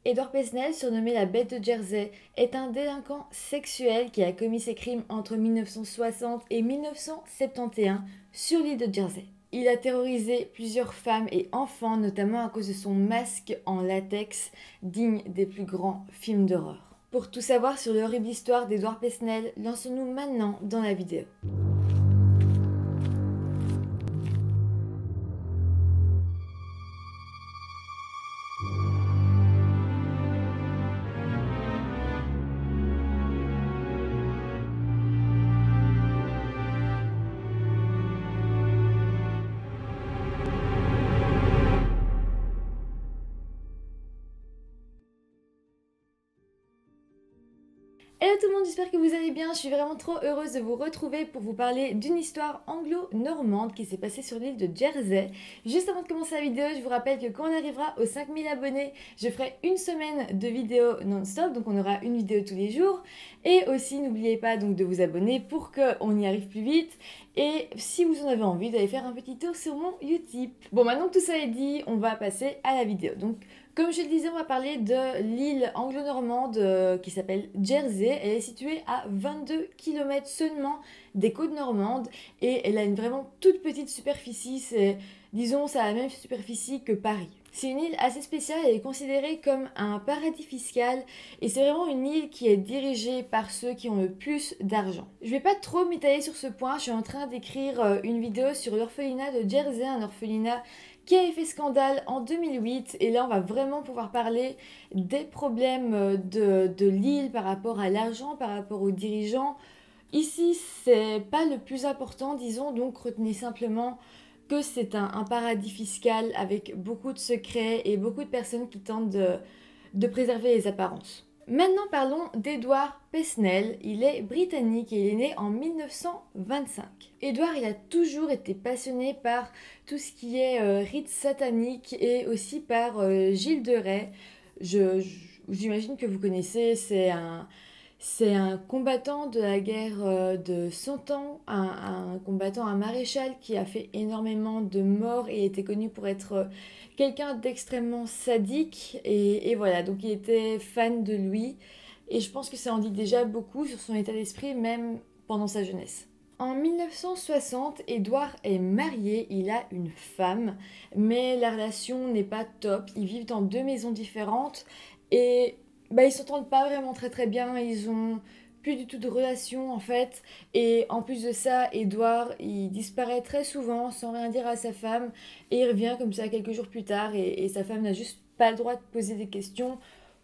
Edward Pesnel, surnommé la Bête de Jersey, est un délinquant sexuel qui a commis ses crimes entre 1960 et 1971 sur l'île de Jersey. Il a terrorisé plusieurs femmes et enfants, notamment à cause de son masque en latex, digne des plus grands films d'horreur. Pour tout savoir sur l'horrible histoire d'Edward Pesnel, lançons-nous maintenant dans la vidéo. Hello tout le monde, j'espère que vous allez bien. Je suis vraiment trop heureuse de vous retrouver pour vous parler d'une histoire anglo-normande qui s'est passée sur l'île de Jersey. Juste avant de commencer la vidéo, je vous rappelle que quand on arrivera aux 5000 abonnés, je ferai une semaine de vidéos non-stop, donc on aura une vidéo tous les jours. Et aussi, n'oubliez pas donc de vous abonner pour qu'on y arrive plus vite. Et si vous en avez envie, d'aller faire un petit tour sur mon Utip. Bon, maintenant que tout ça est dit, on va passer à la vidéo. Donc, comme je le disais, on va parler de l'île anglo-normande qui s'appelle Jersey. Elle est située à 22 km seulement des côtes normandes et elle a une vraiment toute petite superficie. Disons, ça a la même superficie que Paris. C'est une île assez spéciale, elle est considérée comme un paradis fiscal et c'est vraiment une île qui est dirigée par ceux qui ont le plus d'argent. Je vais pas trop m'étaler sur ce point, je suis en train d'écrire une vidéo sur l'orphelinat de Jersey, un orphelinat qui avait fait scandale en 2008 et là on va vraiment pouvoir parler des problèmes de l'île par rapport à l'argent, par rapport aux dirigeants. Ici c'est pas le plus important disons, donc retenez simplement que c'est un paradis fiscal avec beaucoup de secrets et beaucoup de personnes qui tentent de préserver les apparences. Maintenant parlons d'Edward Pesnel, il est britannique et il est né en 1925. Edward il a toujours été passionné par tout ce qui est rites sataniques et aussi par Gilles de Rais. J'imagine que vous connaissez, c'est un combattant de la guerre de 100 ans, un combattant, un maréchal qui a fait énormément de morts et était connu pour être quelqu'un d'extrêmement sadique. Et voilà, donc il était fan de lui. Et je pense que ça en dit déjà beaucoup sur son état d'esprit, même pendant sa jeunesse. En 1960, Edward est marié, il a une femme, mais la relation n'est pas top. Ils vivent dans deux maisons différentes et ils s'entendent pas vraiment très bien, ils ont plus du tout de relation en fait. Et en plus de ça, Edward, il disparaît très souvent sans rien dire à sa femme et il revient comme ça quelques jours plus tard et sa femme n'a juste pas le droit de poser des questions.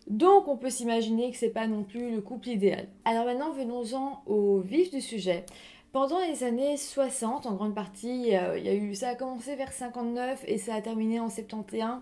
Donc on peut s'imaginer que c'est pas non plus le couple idéal. Alors maintenant, venons-en au vif du sujet. Pendant les années 60, en grande partie, ça a commencé vers 59 et ça a terminé en 71.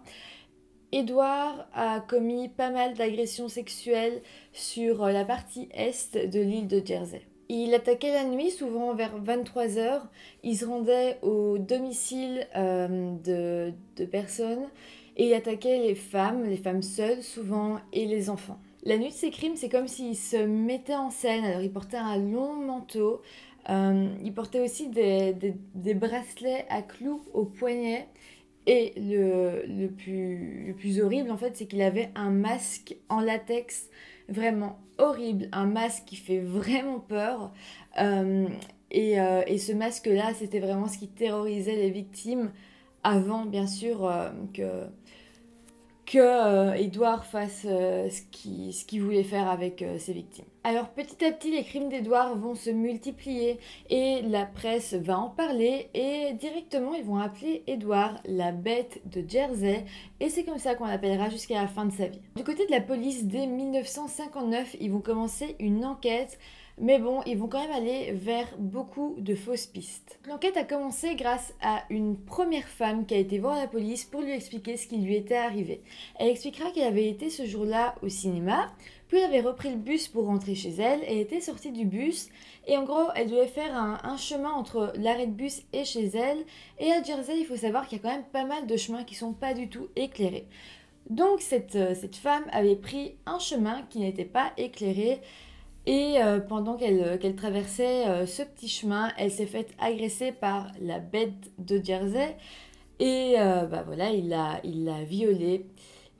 Edward a commis pas mal d'agressions sexuelles sur la partie est de l'île de Jersey. Il attaquait la nuit, souvent vers 23 heures. Il se rendait au domicile de personnes et il attaquait les femmes seules souvent, et les enfants. La nuit de ses crimes, c'est comme s'il se mettait en scène. Alors il portait un long manteau, il portait aussi des bracelets à clous au poignet. Et le plus horrible, en fait, c'est qu'il avait un masque en latex vraiment horrible. Un masque qui fait vraiment peur. Et ce masque-là, c'était vraiment ce qui terrorisait les victimes avant, bien sûr, que Edward fasse ce qu'il voulait faire avec ses victimes. Alors petit à petit, les crimes d'Edward vont se multiplier et la presse va en parler et directement ils vont appeler Edward la Bête de Jersey et c'est comme ça qu'on l'appellera jusqu'à la fin de sa vie. Du côté de la police, dès 1959, ils vont commencer une enquête. Mais bon, ils vont quand même aller vers beaucoup de fausses pistes. L'enquête a commencé grâce à une première femme qui a été voir la police pour lui expliquer ce qui lui était arrivé. Elle expliquera qu'elle avait été ce jour-là au cinéma, puis elle avait repris le bus pour rentrer chez elle, elle était sortie du bus, et en gros, elle devait faire un chemin entre l'arrêt de bus et chez elle, et à Jersey, il faut savoir qu'il y a quand même pas mal de chemins qui sont pas du tout éclairés. Donc cette femme avait pris un chemin qui n'était pas éclairé, et pendant qu'elle traversait ce petit chemin, elle s'est faite agresser par la Bête de Jersey. Et voilà, il l'a violée.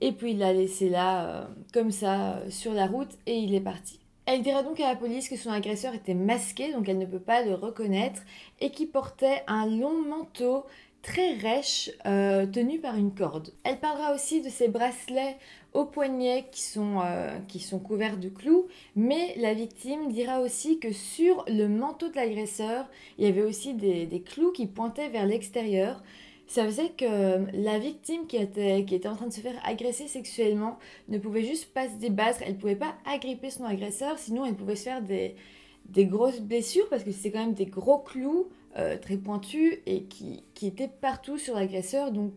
et puis il l'a laissé là, comme ça, sur la route, et il est parti. Elle dira donc à la police que son agresseur était masqué, donc elle ne peut pas le reconnaître, et qu'il portait un long manteau très rêche tenu par une corde. Elle parlera aussi de ses bracelets aux poignets qui sont couverts de clous, mais la victime dira aussi que sur le manteau de l'agresseur, il y avait aussi des clous qui pointaient vers l'extérieur. Ça faisait que la victime qui était en train de se faire agresser sexuellement ne pouvait juste pas se débattre, elle ne pouvait pas agripper son agresseur, sinon elle pouvait se faire des grosses blessures parce que c'est quand même des gros clous très pointus et qui étaient partout sur l'agresseur, donc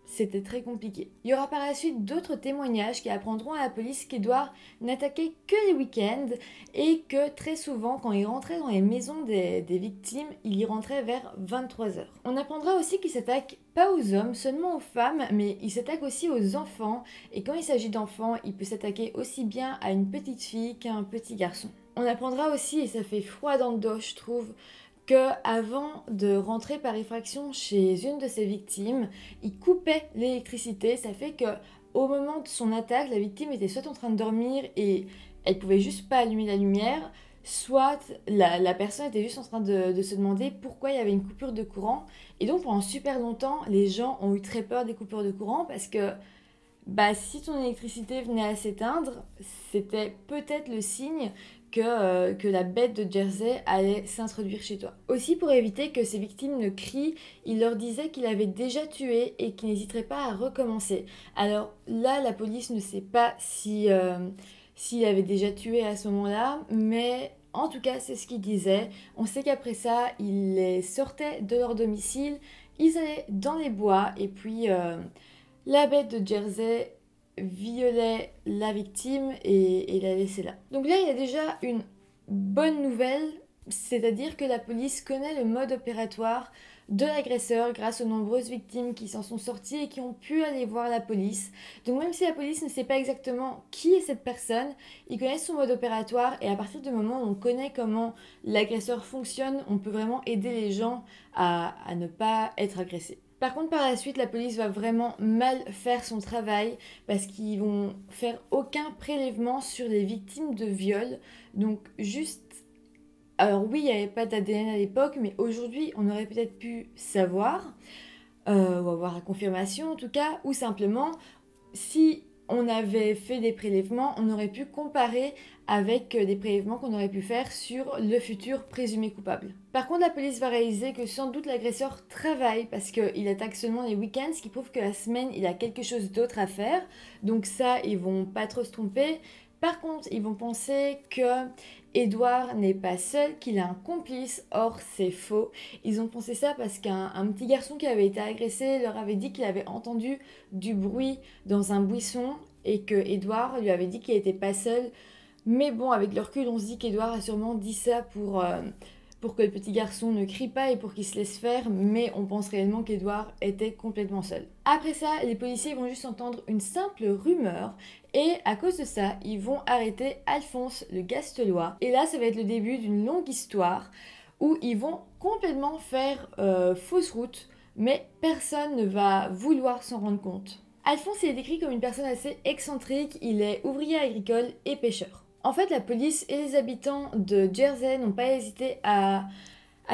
c'était très compliqué. Il y aura par la suite d'autres témoignages qui apprendront à la police qu'Edouard n'attaquait que les week-ends et que très souvent, quand il rentrait dans les maisons des victimes, il y rentrait vers 23 heures. On apprendra aussi qu'il s'attaque pas aux hommes, seulement aux femmes, mais il s'attaque aussi aux enfants. Et quand il s'agit d'enfants, il peut s'attaquer aussi bien à une petite fille qu'à un petit garçon. On apprendra aussi, et ça fait froid dans le dos, je trouve, qu'avant de rentrer par effraction chez une de ses victimes, il coupait l'électricité. Ça fait que au moment de son attaque, la victime était soit en train de dormir et elle pouvait juste pas allumer la lumière, soit la personne était juste en train de se demander pourquoi il y avait une coupure de courant. Et donc pendant super longtemps, les gens ont eu très peur des coupures de courant parce que si ton électricité venait à s'éteindre, c'était peut-être le signe que la bête de Jersey allait s'introduire chez toi. Aussi, pour éviter que ses victimes ne crient, il leur disait qu'il avait déjà tué et qu'il n'hésiterait pas à recommencer. Alors là, la police ne sait pas s'il avait déjà tué à ce moment-là, mais en tout cas, c'est ce qu'il disait. On sait qu'après ça, il les sortait de leur domicile, ils allaient dans les bois et puis la bête de Jersey violait la victime et la laissait là. Donc là, il y a déjà une bonne nouvelle, c'est-à-dire que la police connaît le mode opératoire de l'agresseur grâce aux nombreuses victimes qui s'en sont sorties et qui ont pu aller voir la police. Donc même si la police ne sait pas exactement qui est cette personne, ils connaissent son mode opératoire et à partir du moment où on connaît comment l'agresseur fonctionne, on peut vraiment aider les gens à ne pas être agressés. Par contre, par la suite, la police va vraiment mal faire son travail parce qu'ils vont faire aucun prélèvement sur les victimes de viol. Donc juste... Alors oui, il n'y avait pas d'ADN à l'époque, mais aujourd'hui, on aurait peut-être pu savoir, ou avoir la confirmation en tout cas, ou simplement, si on avait fait des prélèvements, on aurait pu comparer avec des prélèvements qu'on aurait pu faire sur le futur présumé coupable. Par contre, la police va réaliser que sans doute l'agresseur travaille parce qu'il attaque seulement les week-ends, ce qui prouve que la semaine, il a quelque chose d'autre à faire. Donc ça, ils vont pas trop se tromper. Par contre, ils vont penser que Edouard n'est pas seul, qu'il a un complice. Or, c'est faux. Ils ont pensé ça parce qu'un petit garçon qui avait été agressé leur avait dit qu'il avait entendu du bruit dans un buisson et que Edouard lui avait dit qu'il n'était pas seul. Mais bon, avec le recul, on se dit qu'Edouard a sûrement dit ça pour que le petit garçon ne crie pas et pour qu'il se laisse faire, mais on pense réellement qu'Edouard était complètement seul. Après ça, les policiers vont juste entendre une simple rumeur et à cause de ça, ils vont arrêter Alphonse le Gastelois. Et là, ça va être le début d'une longue histoire où ils vont complètement faire fausse route, mais personne ne va vouloir s'en rendre compte. Alphonse est décrit comme une personne assez excentrique, il est ouvrier agricole et pêcheur. En fait, la police et les habitants de Jersey n'ont pas hésité à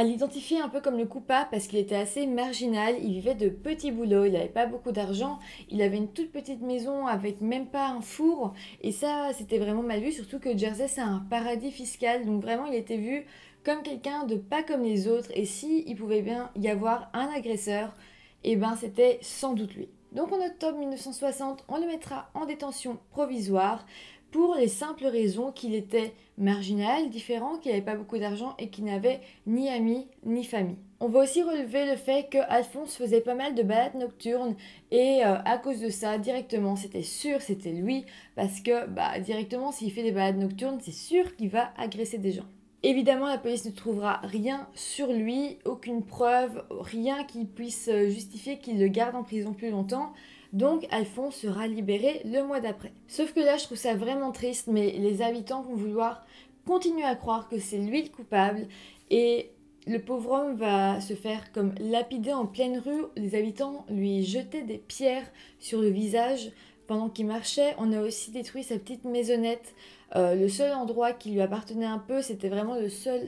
l'identifier un peu comme le coupable parce qu'il était assez marginal, il vivait de petits boulots, il n'avait pas beaucoup d'argent, il avait une toute petite maison avec même pas un four et ça c'était vraiment mal vu, surtout que Jersey c'est un paradis fiscal, donc vraiment il était vu comme quelqu'un de pas comme les autres et si il pouvait bien y avoir un agresseur, et ben c'était sans doute lui. Donc en octobre 1960, on le mettra en détention provisoire pour les simples raisons qu'il était marginal, différent, qu'il n'avait pas beaucoup d'argent et qu'il n'avait ni amis ni famille. On va aussi relever le fait que Alphonse faisait pas mal de balades nocturnes et à cause de ça, directement, c'était sûr, c'était lui, parce que directement, s'il fait des balades nocturnes, c'est sûr qu'il va agresser des gens. Évidemment, la police ne trouvera rien sur lui, aucune preuve, rien qui puisse justifier qu'il le garde en prison plus longtemps. Donc Alphonse sera libéré le mois d'après. Sauf que là, je trouve ça vraiment triste, mais les habitants vont vouloir continuer à croire que c'est lui le coupable et le pauvre homme va se faire comme lapider en pleine rue. Les habitants lui jetaient des pierres sur le visage Pendant qu'il marchait, on a aussi détruit sa petite maisonnette. Le seul endroit qui lui appartenait un peu, c'était vraiment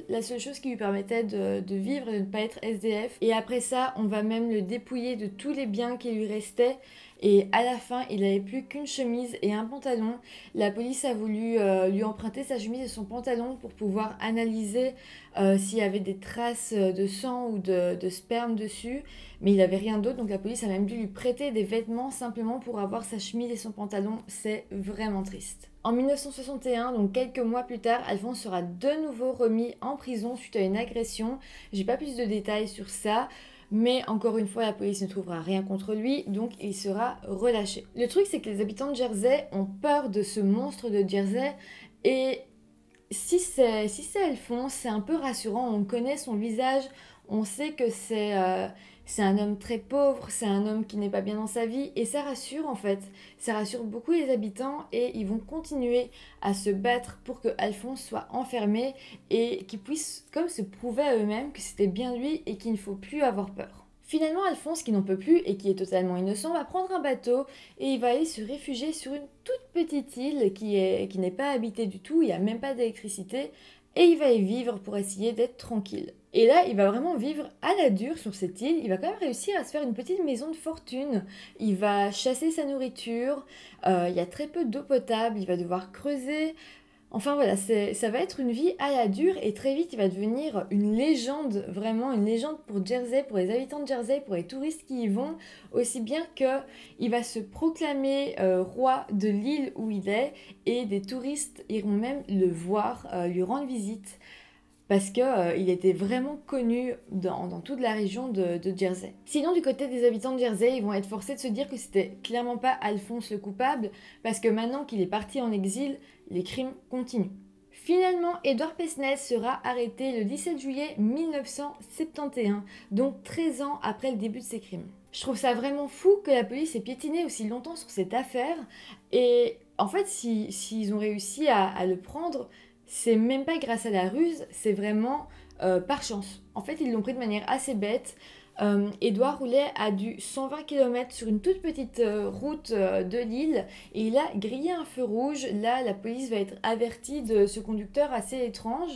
la seule chose qui lui permettait de vivre et de ne pas être SDF. Et après ça, on va même le dépouiller de tous les biens qui lui restaient. Et à la fin, il n'avait plus qu'une chemise et un pantalon. La police a voulu lui emprunter sa chemise et son pantalon pour pouvoir analyser s'il y avait des traces de sang ou de sperme dessus. Mais il n'avait rien d'autre, donc la police a même dû lui prêter des vêtements simplement pour avoir sa chemise et son pantalon. C'est vraiment triste. En 1961, donc quelques mois plus tard, Alphonse sera de nouveau remis en prison suite à une agression. J'ai pas plus de détails sur ça. Mais encore une fois, la police ne trouvera rien contre lui, donc il sera relâché. Le truc, c'est que les habitants de Jersey ont peur de ce monstre de Jersey. Et si c'est Alphonse, c'est un peu rassurant. On connaît son visage, on sait que c'est un homme très pauvre, c'est un homme qui n'est pas bien dans sa vie. Et ça rassure en fait. Ça rassure beaucoup les habitants et ils vont continuer à se battre pour que Alphonse soit enfermé et qu'ils puissent comme se prouver à eux-mêmes que c'était bien lui et qu'il ne faut plus avoir peur. Finalement, Alphonse, qui n'en peut plus et qui est totalement innocent, va prendre un bateau et il va aller se réfugier sur une toute petite île qui n'est pas habitée du tout, il n'y a même pas d'électricité, et il va y vivre pour essayer d'être tranquille. Et là, il va vraiment vivre à la dure sur cette île, il va quand même réussir à se faire une petite maison de fortune, il va chasser sa nourriture, il y a très peu d'eau potable, il va devoir creuser. Enfin voilà, ça va être une vie à la dure et très vite il va devenir une légende, vraiment une légende pour Jersey, pour les habitants de Jersey, pour les touristes qui y vont, aussi bien qu'il va se proclamer roi de l'île où il est et des touristes iront même le voir, lui rendre visite parce qu'il était vraiment connu dans toute la région de Jersey. Sinon, du côté des habitants de Jersey, ils vont être forcés de se dire que c'était clairement pas Alphonse le coupable, parce que maintenant qu'il est parti en exil, les crimes continuent. Finalement, Edward Pesnel sera arrêté le 17 juillet 1971, donc 13 ans après le début de ses crimes. Je trouve ça vraiment fou que la police ait piétiné aussi longtemps sur cette affaire, et en fait, s'ils ont réussi à le prendre, c'est même pas grâce à la ruse, c'est vraiment par chance. En fait, ils l'ont pris de manière assez bête. Edouard roulait à du 120 km sur une toute petite route de l'île et il a grillé un feu rouge. Là, la police va être avertie de ce conducteur assez étrange.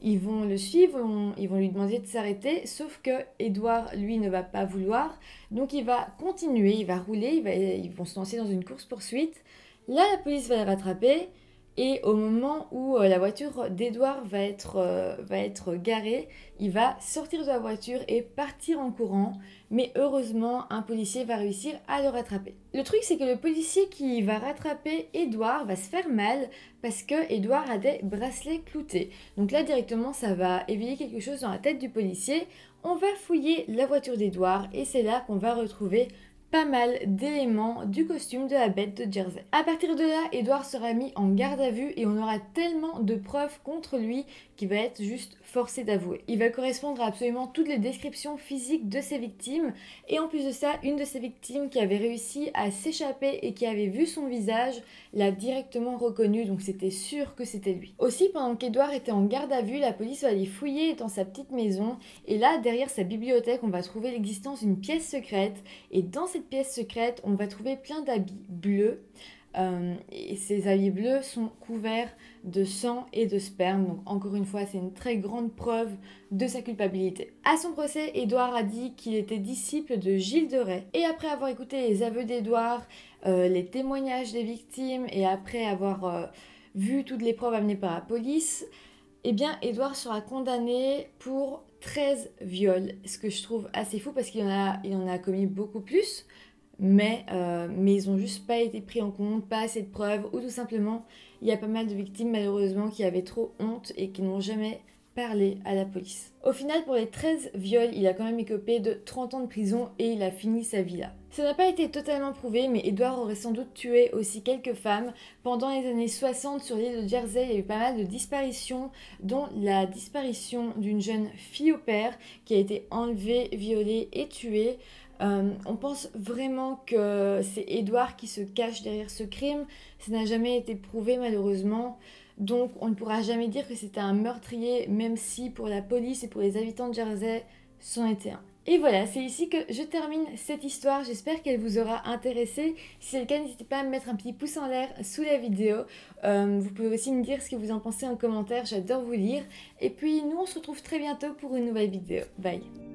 Ils vont le suivre, ils vont lui demander de s'arrêter, sauf que Edouard, lui, ne va pas vouloir. Donc il va continuer, il va rouler, ils vont se lancer dans une course-poursuite. Là, la police va le rattraper. Et au moment où la voiture d'Edouard va être garée, il va sortir de la voiture et partir en courant. Mais heureusement, un policier va réussir à le rattraper. Le truc, c'est que le policier qui va rattraper Edouard va se faire mal parce que Edouard a des bracelets cloutés. Donc là, directement, ça va éveiller quelque chose dans la tête du policier. On va fouiller la voiture d'Edouard et c'est là qu'on va retrouver pas mal d'éléments du costume de la bête de Jersey. À partir de là, Edward sera mis en garde à vue et on aura tellement de preuves contre lui qu'il va être juste forcé d'avouer. Il va correspondre à absolument toutes les descriptions physiques de ses victimes et en plus de ça, une de ses victimes qui avait réussi à s'échapper et qui avait vu son visage l'a directement reconnu, donc c'était sûr que c'était lui. Aussi, pendant qu'Edward était en garde à vue, la police va aller fouiller dans sa petite maison et là, derrière sa bibliothèque, on va trouver l'existence d'une pièce secrète et dans cette pièce secrète, on va trouver plein d'habits bleus. Et ces habits bleus sont couverts de sang et de sperme. Donc encore une fois, c'est une très grande preuve de sa culpabilité. À son procès, Édouard a dit qu'il était disciple de Gilles de Rais. Et après avoir écouté les aveux d'Édouard, les témoignages des victimes et après avoir vu toutes les preuves amenées par la police, eh bien Édouard sera condamné pour 13 viols. Ce que je trouve assez fou parce qu'il en a commis beaucoup plus. Mais ils n'ont juste pas été pris en compte, pas assez de preuves, ou tout simplement, il y a pas mal de victimes malheureusement qui avaient trop honte et qui n'ont jamais parlé à la police. Au final, pour les 13 viols, il a quand même écopé de 30 ans de prison et il a fini sa vie là. Ça n'a pas été totalement prouvé, mais Édouard aurait sans doute tué aussi quelques femmes. Pendant les années 60, sur l'île de Jersey, il y a eu pas mal de disparitions, dont la disparition d'une jeune fille au père qui a été enlevée, violée et tuée. On pense vraiment que c'est Édouard qui se cache derrière ce crime. Ça n'a jamais été prouvé malheureusement. Donc on ne pourra jamais dire que c'était un meurtrier, même si pour la police et pour les habitants de Jersey, c'en était un. Et voilà, c'est ici que je termine cette histoire. J'espère qu'elle vous aura intéressé. Si c'est le cas, n'hésitez pas à me mettre un petit pouce en l'air sous la vidéo. Vous pouvez aussi me dire ce que vous en pensez en commentaire. J'adore vous lire. Et puis, nous, on se retrouve très bientôt pour une nouvelle vidéo. Bye!